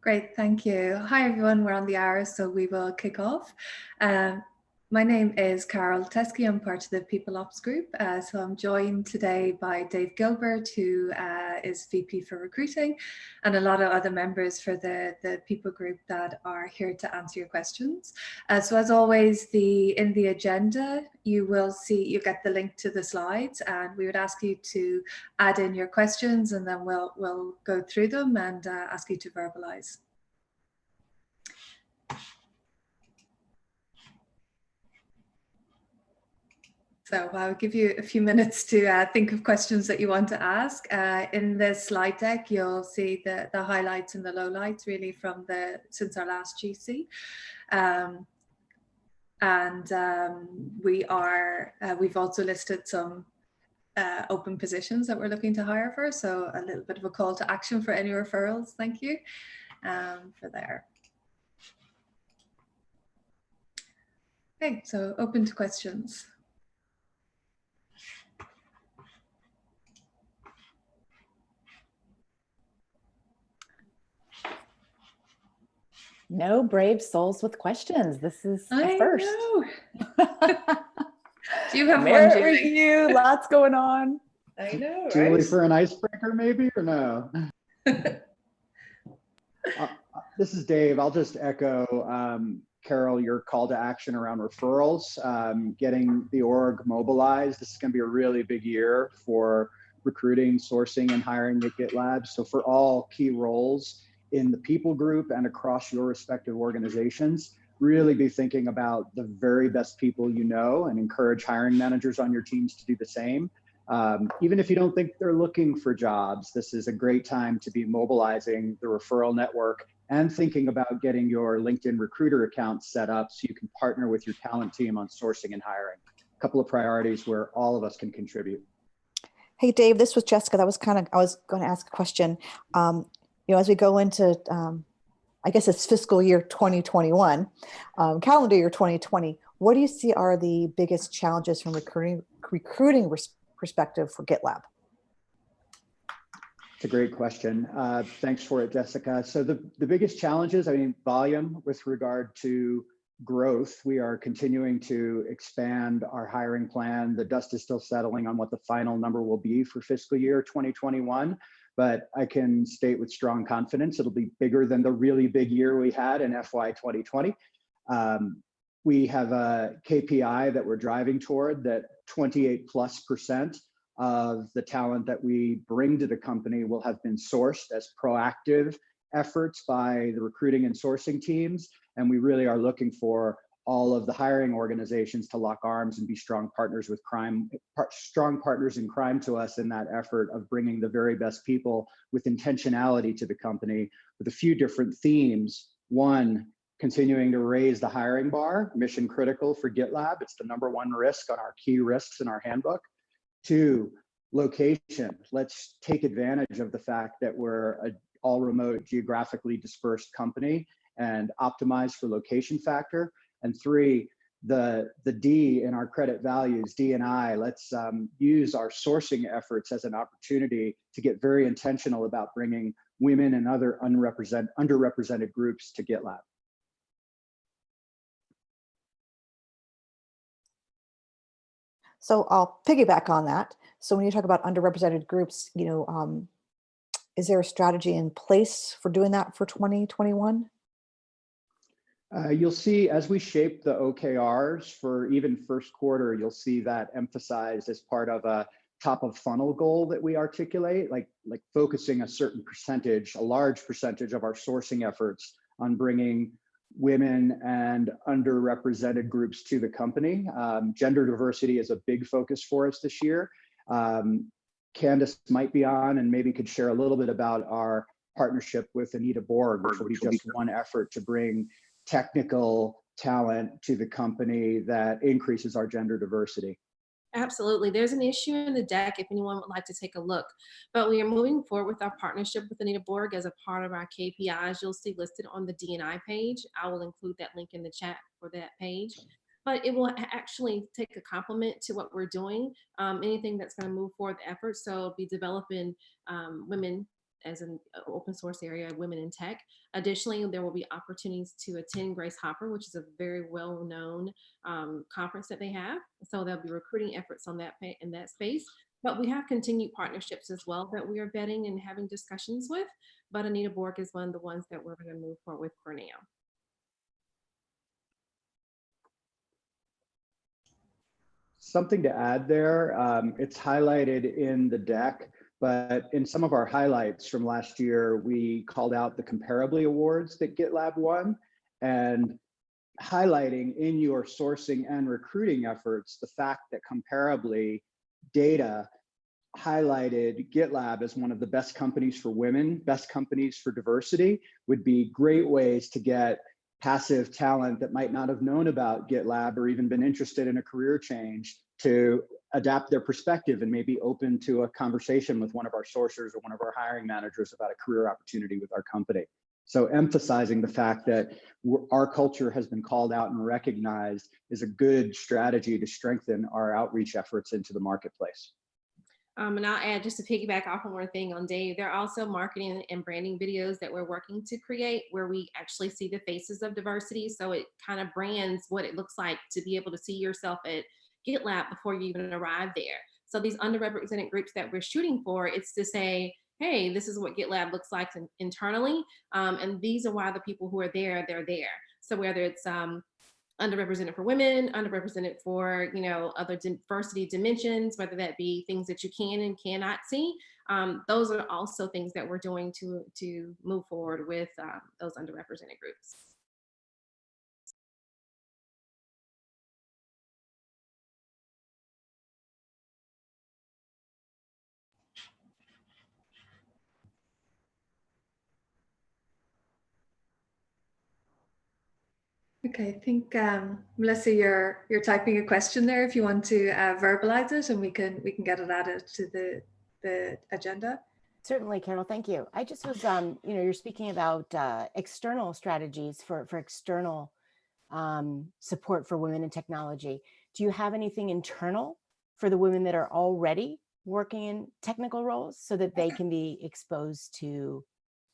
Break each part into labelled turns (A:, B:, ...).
A: Great, thank you. Hi everyone, we're on the hour, so we will kick off. My name is Carol Teskey. I'm part of the People Ops group. So I'm joined today by Dave Gilbert, who is VP for recruiting, and a lot of other members for the People group that are here to answer your questions. So as always, in the agenda, you get the link to the slides, and we would ask you to add in your questions, and then we'll go through them and ask you to verbalize. So I'll give you a few minutes to think of questions that you want to ask. In the slide deck, you'll see the highlights and the lowlights really from since our last GC. We've also listed some open positions that we're looking to hire for. So a little bit of a call to action for any referrals. Thank you for there. Okay, so open to questions.
B: No brave souls with questions. This is a first.
A: Do you have
B: one,
A: Julie?
B: Review, lots going on.
A: I know,
C: Julie,
A: right?
C: for an icebreaker maybe, or no? This is Dave. I'll just echo, Carol, your call to action around referrals, getting the org mobilized. This is going to be a really big year for recruiting, sourcing, and hiring at GitLab. So for all key roles in the people group and across your respective organizations, really be thinking about the very best people you know and encourage hiring managers on your teams to do the same. Even if you don't think they're looking for jobs, this is a great time to be mobilizing the referral network and thinking about getting your LinkedIn recruiter account set up so you can partner with your talent team on sourcing and hiring. A couple of priorities where all of us can contribute.
D: Hey, Dave, this was Jessica. I was going to ask a question. As we go into, I guess it's fiscal year 2021, calendar year 2020, what do you see are the biggest challenges from recruiting perspective for GitLab?
C: It's a great question. Thanks for it, Jessica. So the biggest challenges, volume with regard to growth. We are continuing to expand our hiring plan. The dust is still settling on what the final number will be for fiscal year 2021. But I can state with strong confidence, it'll be bigger than the really big year we had in FY 2020. We have a KPI that we're driving toward, that 28+% of the talent that we bring to the company will have been sourced as proactive efforts by the recruiting and sourcing teams. And we really are looking for all of the hiring organizations to lock arms and be strong partners with strong partners in crime to us in that effort of bringing the very best people with intentionality to the company, with a few different themes. One, continuing to raise the hiring bar, mission critical for GitLab. It's the #1 risk on our key risks in our handbook. Two, location. Let's take advantage of the fact that we're an all remote, geographically dispersed company and optimize for location factor. And three, the D in our credit values, D&I, let's use our sourcing efforts as an opportunity to get very intentional about bringing women and other underrepresented groups to GitLab.
D: So I'll piggyback on that. So when you talk about underrepresented groups, is there a strategy in place for doing that for 2021?
C: You'll see as we shape the OKRs for even first quarter, you'll see that emphasized as part of a top of funnel goal that we articulate, like focusing a certain percentage, a large percentage of our sourcing efforts on bringing women and underrepresented groups to the company. Gender diversity is a big focus for us this year. Candace might be on and maybe could share a little bit about our partnership with Anita Borg, which will be just one effort to bring technical talent to the company that increases our gender diversity.
E: Absolutely. There's an issue in the deck if anyone would like to take a look. But we are moving forward with our partnership with Anita Borg as a part of our KPIs. You'll see listed on the D&I page. I will include that link in the chat for that page. But it will actually take a complement to what we're doing, anything that's going to move forward the effort. So be developing women as an open source area, women in tech. Additionally, there will be opportunities to attend Grace Hopper, which is a very well-known conference that they have. So there'll be recruiting efforts on that in that space. But we have continued partnerships as well that we are vetting and having discussions with. But Anita Borg is one of the ones that we're going to move forward with for now.
C: Something to add there, it's highlighted in the deck, but in some of our highlights from last year, we called out the Comparably Awards that GitLab won, and highlighting in your sourcing and recruiting efforts the fact that Comparably data highlighted GitLab as one of the best companies for women, best companies for diversity, would be great ways to get passive talent that might not have known about GitLab or even been interested in a career change to adapt their perspective and maybe open to a conversation with one of our sourcers or one of our hiring managers about a career opportunity with our company. So emphasizing the fact that our culture has been called out and recognized is a good strategy to strengthen our outreach efforts into the marketplace.
E: And I'll add, just to piggyback off one more thing on Dave, there are also marketing and branding videos that we're working to create where we actually see the faces of diversity. So it kind of brands what it looks like to be able to see yourself at GitLab before you even arrive there. So these underrepresented groups that we're shooting for, it's to say, hey, this is what GitLab looks like internally. And these are why the people who are there, they're there. So whether it's underrepresented for women, underrepresented for, you know, other diversity dimensions, whether that be things that you can and cannot see. Those are also things that we're doing to move forward with those underrepresented groups.
A: Okay, I think Melissa, you're typing a question there. If you want to verbalize it, and we can get it added to the agenda.
B: Certainly, Carol. Thank you. I just was, you know, you're speaking about external strategies for external support for women in technology. Do you have anything internal for the women that are already working in technical roles so that they can be exposed to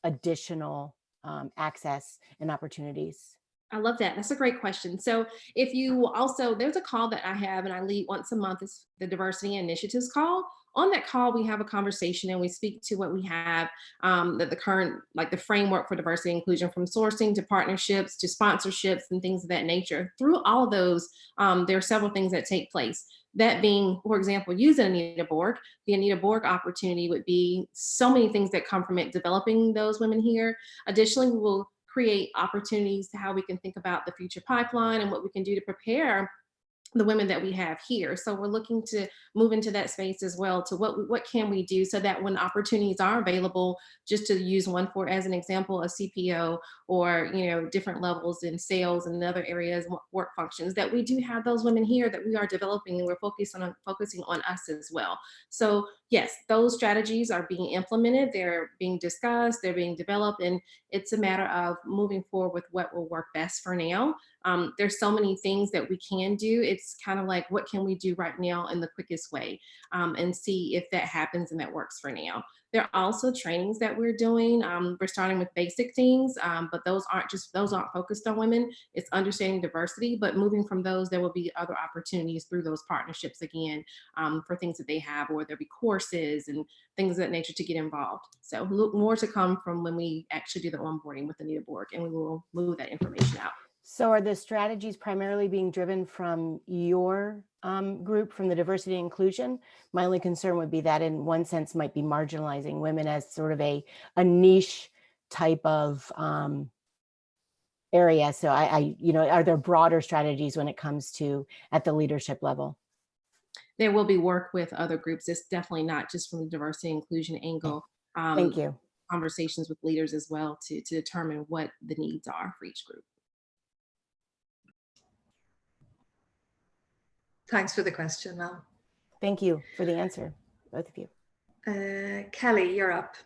B: additional access and opportunities?
E: I love that. That's a great question. So if you also, there's a call that I have and I lead once a month, is the Diversity Initiatives call. On that call, we have a conversation and we speak to what we have, that the current, like the framework for diversity and inclusion, from sourcing to partnerships to sponsorships and things of that nature. Through all of those, there are several things that take place. That being, for example, using Anita Borg, the Anita Borg opportunity would be so many things that come from it, developing those women here. Additionally, we will create opportunities to how we can think about the future pipeline and what we can do to prepare the women that we have here. So we're looking to move into that space as well, to what can we do so that when opportunities are available, just to use one for as an example, a CPO or, you know, different levels in sales and other areas, work functions, that we do have those women here that we are developing and we're focusing on us as well. So yes, those strategies are being implemented, they're being discussed, they're being developed, and it's a matter of moving forward with what will work best for now. There's so many things that we can do. It's kind of like, what can we do right now in the quickest way, and see if that happens and that works for now. There are also trainings that we're doing. We're starting with basic things, but those aren't focused on women. It's understanding diversity, but moving from those, there will be other opportunities through those partnerships again, for things that they have, or there'll be courses and things of that nature to get involved. So more to come from when we actually do the onboarding with Anita Borg, and we will move that information out.
B: So are the strategies primarily being driven from your group, from the diversity and inclusion? My only concern would be that in one sense might be marginalizing women as sort of a niche type of area. So you know, are there broader strategies when it comes to at the leadership level?
E: There will be work with other groups. It's definitely not just from the diversity and inclusion angle.
B: Thank you.
E: Conversations with leaders as well to determine what the needs are for each group.
A: Thanks for the question, Mel.
B: Thank you for the answer, both of you.
A: Kelly, you're up.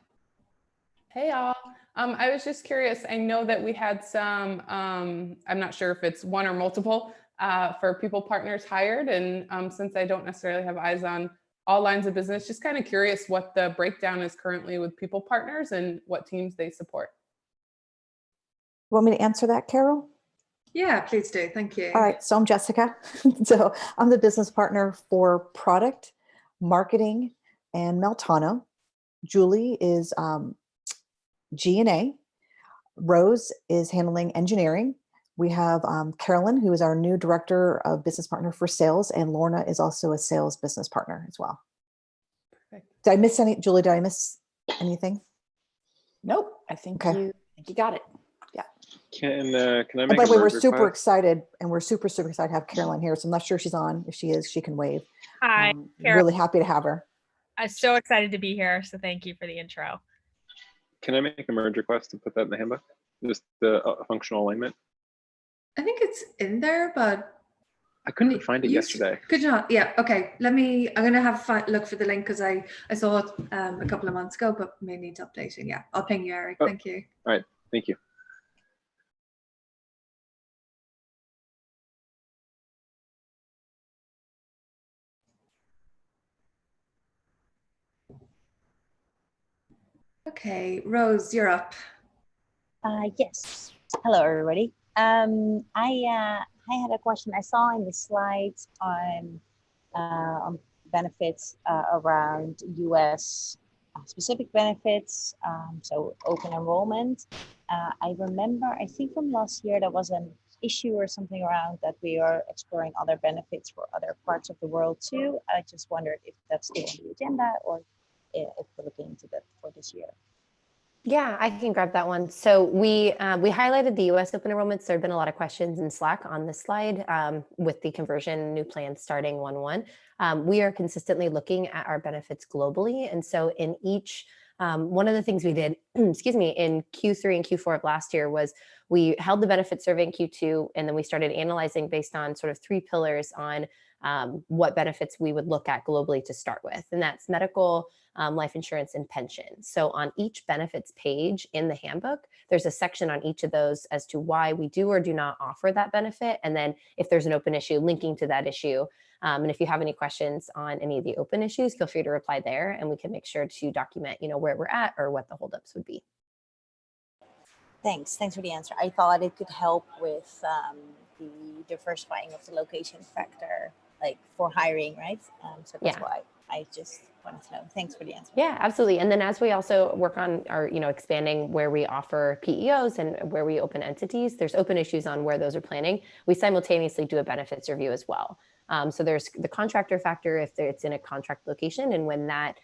F: Hey, y'all. I was just curious. I know that we had some, I'm not sure if it's one or multiple, for people partners hired. And since I don't necessarily have eyes on all lines of business. Just kind of curious what the breakdown is currently with people partners and what teams they support.
D: Want me to answer that, Carol?
A: Yeah, please do. Thank you.
D: All right, so I'm Jessica. So I'm the business partner for product, marketing, and Meltano. Julie is G&A. Rose is handling engineering. We have Carolyn, who is our new director of business partner for sales, and Lorna is also a sales business partner as well.
F: Perfect.
D: Did I miss any, Julie, did I miss anything?
B: Nope, I think
D: Okay.
B: you got it.
G: Can I
D: And
G: make
D: by
G: a
D: the way, we're
G: merge
D: super
G: request?
D: excited, and we're super excited to have Carolyn here. So I'm not sure she's on. If she is, she can wave.
H: Hi, Carol.
D: Really happy to have her.
H: I'm so excited to be here. So thank you for the intro.
G: Can I make a merge request and put that in the handbook? Just the functional alignment?
A: I think it's in there, but
G: I couldn't find it yesterday.
A: Could you not? Yeah. Okay. I'm gonna have a look for the link because I saw it a couple of months ago, but may need updating. Yeah. I'll ping you, Eric.
G: Oh.
A: Thank you.
G: All right. Thank you.
A: Okay, Rose, you're up.
I: Yes. Hello, everybody. I had a question. I saw in the slides on benefits around U.S. Specific benefits, so open enrollment. I remember, I think from last year, there was an issue or something around that we are exploring other benefits for other parts of the world too. I just wondered if that's still on the agenda or if we're looking into that for this year.
B: Yeah, I can grab that one. So we highlighted the U.S. open enrollments. There have been a lot of questions in Slack on this slide with the conversion new plan starting 1/1. We are consistently looking at our benefits globally. And so in each, one of the things we did, excuse me, in Q3 and Q4 of last year was we held the benefit survey in Q2, and then we started analyzing based on sort of 3 pillars on what benefits we would look at globally to start with. And that's medical, life insurance, and pension. So on each benefits page in the handbook, there's a section on each of those as to why we do or do not offer that benefit. And then if there's an open issue, linking to that issue. And if you have any questions on any of the open issues, feel free to reply there, and we can make sure to document, where we're at or what the holdups would be.
I: Thanks for the answer. I thought it could help with the diversifying of the location factor, like for hiring, right? So that's why I just wanted to know. Thanks for the answer.
B: Yeah, absolutely. And then as we also work on our, expanding where we offer PEOs and where we open entities, there's open issues on where those are planning. We simultaneously do a benefits review as well. So there's the contractor factor if it's in a contract location, and when that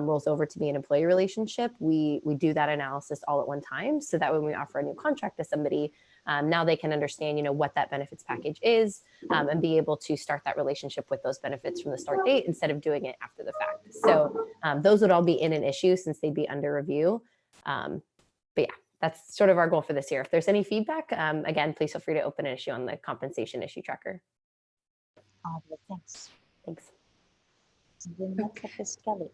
B: rolls over to be an employee relationship, we do that analysis all at one time, so that when we offer a new contract to somebody, now they can understand, what that benefits package is, and be able to start that relationship with those benefits from the start date instead of doing it after the fact. So those would all be in an issue since they'd be under review. But yeah, that's sort of our goal for this year. If there's any feedback, again, please feel free to open an issue on the compensation issue tracker.
I: Thanks.
B: Thanks.
I: And then next up is Kelly.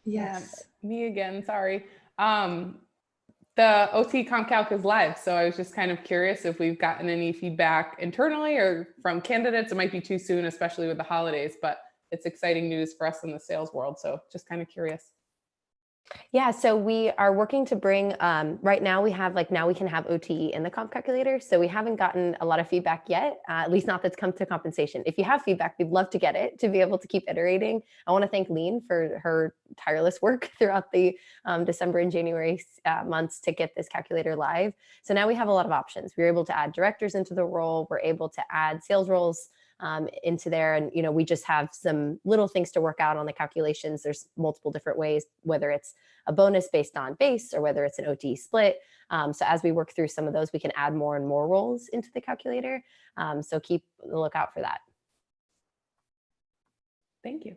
A: Yes.
F: Me again, sorry. The OT CompCalc is live, so I was just kind of curious if we've gotten any feedback internally or from candidates. It might be too soon, especially with the holidays, but it's exciting news for us in the sales world, so just kind of curious.
B: Yeah, so we are working to bring, right now we have now we can have OTE in the comp calculator. So we haven't gotten a lot of feedback yet, at least not that's come to compensation. If you have feedback, we'd love to get it to be able to keep iterating. I want to thank Lean for her tireless work throughout the December and January months to get this calculator live. So now we have a lot of options. We're able to add directors into the role. We're able to add sales roles into there. And, we just have some little things to work out on the calculations. There's multiple different ways, whether it's a bonus based on base or whether it's an OT split. So as we work through some of those, we can add more and more roles into the calculator. So keep a lookout for that.
F: Thank you.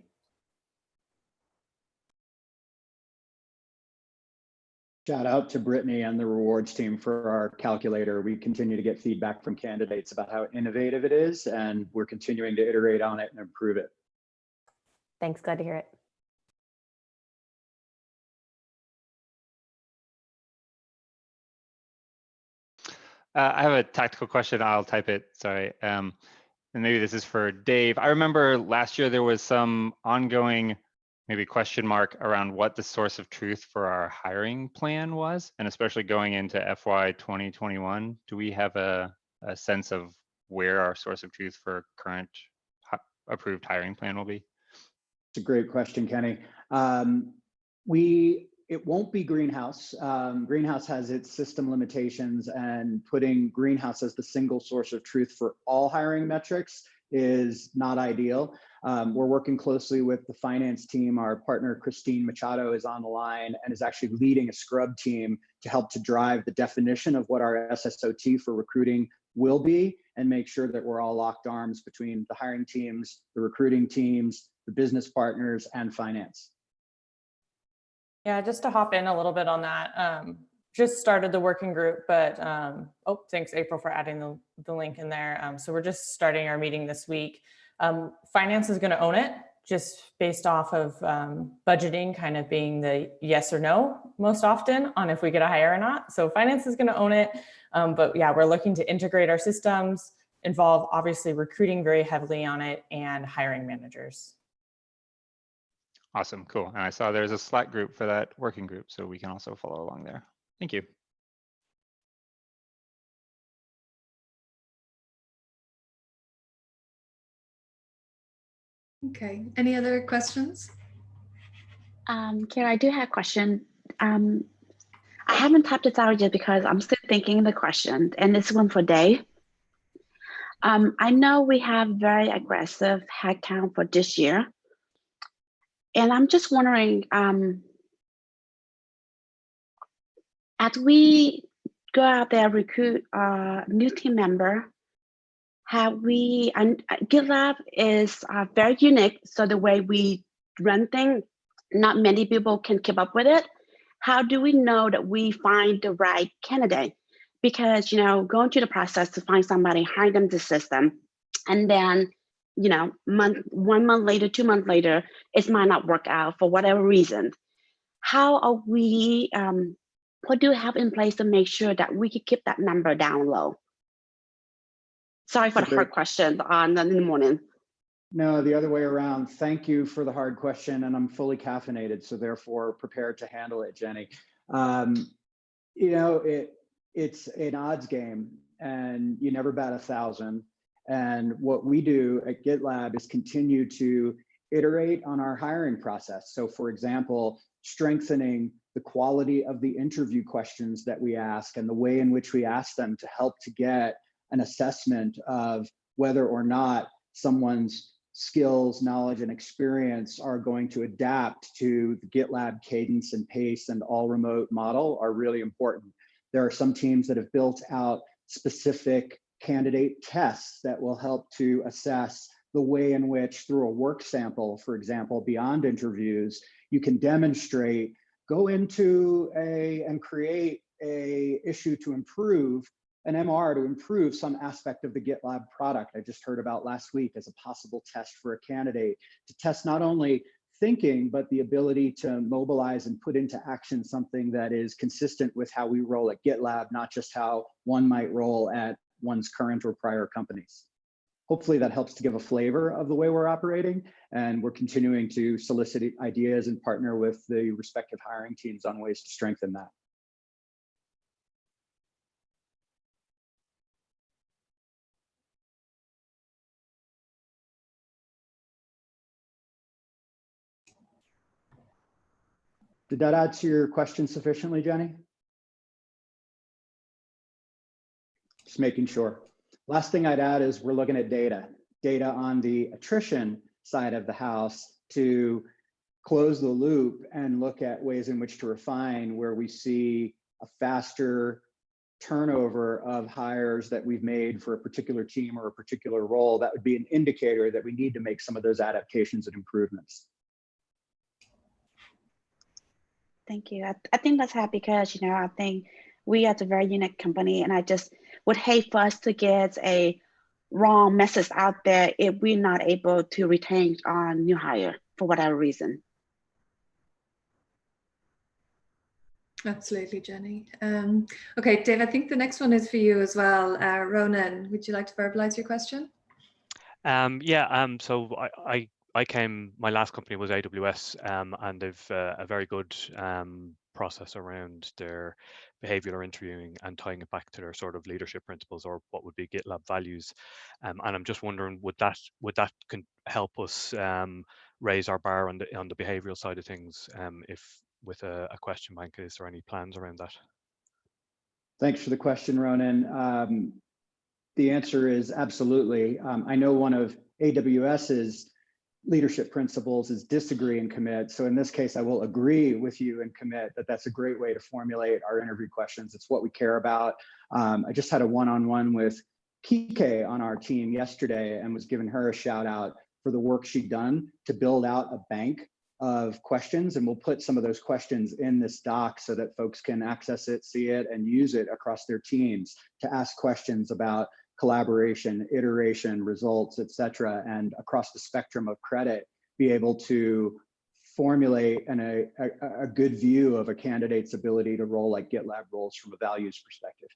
C: Shout out to Brittany and the rewards team for our calculator. We continue to get feedback from candidates about how innovative it is, and we're continuing to iterate on it and improve it.
B: Thanks, glad to hear it.
J: I have a tactical question. I'll type it, sorry. And maybe this is for Dave. I remember last year there was some ongoing maybe question mark around what the source of truth for our hiring plan was, and especially going into FY 2021. Do we have a sense of where our source of truth for current approved hiring plan will be?
C: It's a great question, Kenny. It won't be Greenhouse. Greenhouse has its system limitations, and putting Greenhouse as the single source of truth for all hiring metrics is not ideal. We're working closely with the finance team. Our partner, Christine Machado, is on the line and is actually leading a scrub team to help to drive the definition of what our SSOT for recruiting will be, and make sure that we're all locked arms between the hiring teams, the recruiting teams, the business partners, and finance.
K: Yeah, just to hop in a little bit on that, just started the working group, but oh, thanks April for adding the link in there. So we're just starting our meeting this week. Finance is going to own it, just based off of budgeting kind of being the yes or no most often on if we get a hire or not. So finance is going to own it. But yeah, we're looking to integrate our systems, involve obviously recruiting very heavily on it, and hiring managers.
J: Awesome, cool. And I saw there's a Slack group for that working group, so we can also follow along there. Thank you.
A: Okay, any other questions?
L: Kira, I do have a question. I haven't typed it out yet because I'm still thinking the question, and this one for Dave. I know we have very aggressive headcount for this year. And I'm just wondering, as we go out there, recruit a new team member, and GitLab is very unique. So the way we run things, not many people can keep up with it. How do we know that we find the right candidate? Because, going through the process to find somebody, hire them the system, and then, 1 month later, 2 months later, it might not work out for whatever reason. How are we, what do we have in place to make sure that we can keep that number down low? Sorry for the hard question in the morning.
C: No, the other way around. Thank you for the hard question, and I'm fully caffeinated, so therefore prepared to handle it, Jenny. It's an odds game, and you never bat 1,000. And what we do at GitLab is continue to iterate on our hiring process. So for example, strengthening the quality of the interview questions that we ask and the way in which we ask them to help to get an assessment of whether or not someone's skills, knowledge, and experience are going to adapt to the GitLab cadence and pace and all remote model are really important. There are some teams that have built out specific candidate tests that will help to assess the way in which, through a work sample, for example, beyond interviews, you can demonstrate, go into and create a issue to improve, an MR to improve some aspect of the GitLab product. I just heard about last week as a possible test for a candidate to test not only thinking, but the ability to mobilize and put into action something that is consistent with how we roll at GitLab, not just how one might roll at one's current or prior companies. Hopefully that helps to give a flavor of the way we're operating, and we're continuing to solicit ideas and partner with the respective hiring teams on ways to strengthen that. Did that answer your question sufficiently, Jenny? Just making sure. Last thing I'd add is we're looking at data on the attrition side of the house to close the loop and look at ways in which to refine where we see a faster turnover of hires that we've made for a particular team or a particular role. That would be an indicator that we need to make some of those adaptations and improvements.
L: Thank you. I think that's happy because, I think we are a very unique company, and I just would hate for us to get a wrong message out there if we're not able to retain our new hire for whatever reason.
A: Absolutely, Jenny. Okay, Dave, I think the next one is for you as well. Ronan, would you like to verbalize your question?
M: So I my last company was AWS, and they've a very good process around their behavioral interviewing and tying it back to their sort of leadership principles, or what would be GitLab values. And I'm just wondering, would that help us raise our bar on the behavioral side of things, if with a question bank? Is there any plans around that?
C: Thanks for the question, Ronan. The answer is absolutely. I know one of AWS's leadership principles is disagree and commit. So in this case, I will agree with you and commit that that's a great way to formulate our interview questions. It's what we care about. I just had a one-on-one with Kike on our team yesterday and was giving her a shout out for the work she'd done to build out a bank of questions. And we'll put some of those questions in this doc so that folks can access it, see it, and use it across their teams to ask questions about collaboration, iteration, results, et cetera, and across the spectrum of credit, be able to formulate a good view of a candidate's ability to roll like GitLab rolls from a values perspective.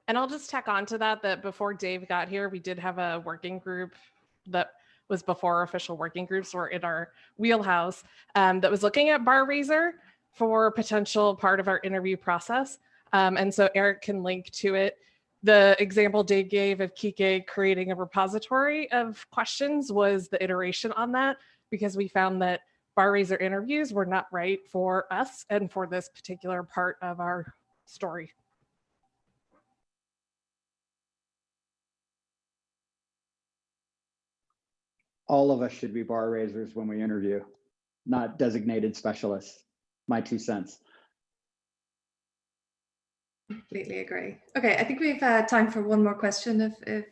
N: And I'll just tack on to that before Dave got here, we did have a working group that was before our official working groups were in our wheelhouse, that was looking at bar raiser for potential part of our interview process. And so Eric can link to it. The example Dave gave of Kike creating a repository of questions was the iteration on that, because we found that bar raiser interviews were not right for us and for this particular part of our story.
C: All of us should be bar raisers when we interview, not designated specialists. My 2 cents.
A: Completely agree. Okay, I think we've time for one more question. If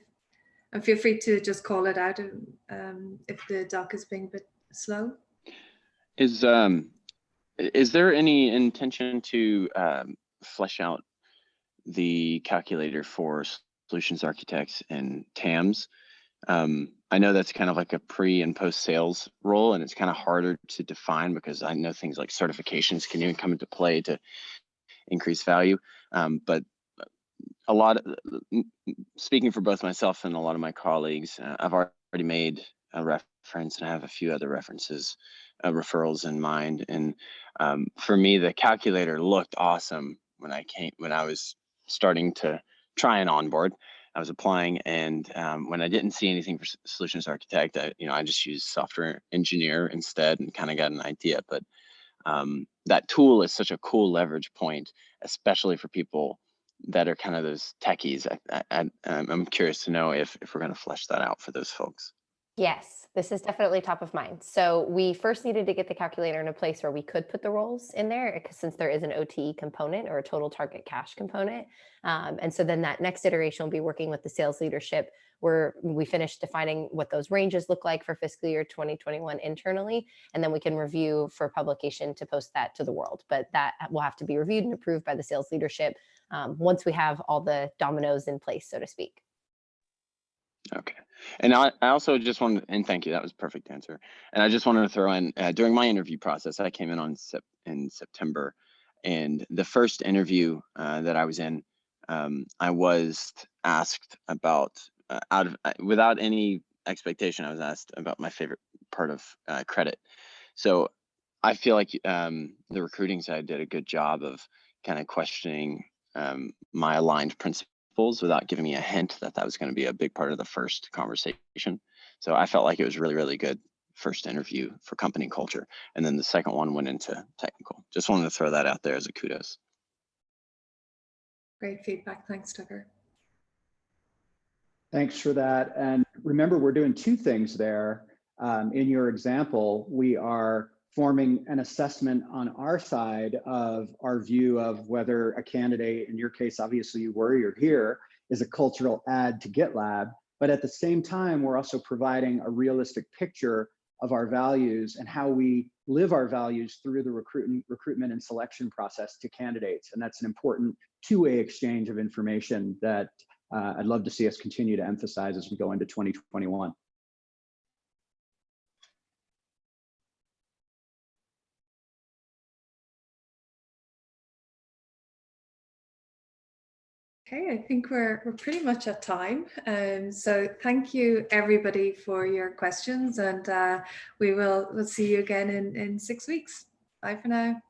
A: and feel free to just call it out if the doc is being a bit slow.
O: Is there any intention to flesh out the calculator for solutions architects and TAMs? I know that's kind of like a pre and post sales role, and it's kind of harder to define because I know things like certifications can even come into play to increase value. But a lot of, speaking for both myself and a lot of my colleagues, I've already made a reference, and I have a few other references, referrals in mind. And for me, the calculator looked awesome when I was starting to try and onboard. I was applying, and when I didn't see anything for solutions architect, I just used software engineer instead and kind of got an idea. But that tool is such a cool leverage point, especially for people that are kind of those techies. I'm curious to know if we're going to flesh that out for those folks.
P: Yes, this is definitely top of mind. So we first needed to get the calculator in a place where we could put the roles in there, since there is an OTE component or a total target cash component. And so then that next iteration will be working with the sales leadership, where we finished defining what those ranges look like for fiscal year 2021 internally, and then we can review for publication to post that to the world. But that will have to be reviewed and approved by the sales leadership once we have all the dominoes in place, so to speak.
O: Okay. And I also just wanted, and thank you, that was a perfect answer. And I just wanted to throw in, during my interview process, I came in in September, and the first interview that I was in, I was asked about, without any expectation, I was asked about my favorite part of credit. So I feel like the recruiting side did a good job of kind of questioning my aligned principles without giving me a hint that that was going to be a big part of the first conversation. So I felt like it was really, really good first interview for company culture. And then the second one went into technical. Just wanted to throw that out there as a kudos.
A: Great feedback. Thanks, Tucker.
C: Thanks for that. And remember, we're doing two things there. In your example, we are forming an assessment on our side of our view of whether a candidate, in your case, obviously you were, you're here, is a cultural add to GitLab. But at the same time, we're also providing a realistic picture of our values and how we live our values through the recruitment and selection process to candidates. And that's an important two-way exchange of information that I'd love to see us continue to emphasize as we go into 2021.
A: Okay, I think we're pretty much at time. So thank you everybody for your questions, and we'll see you again in 6 weeks. Bye for now.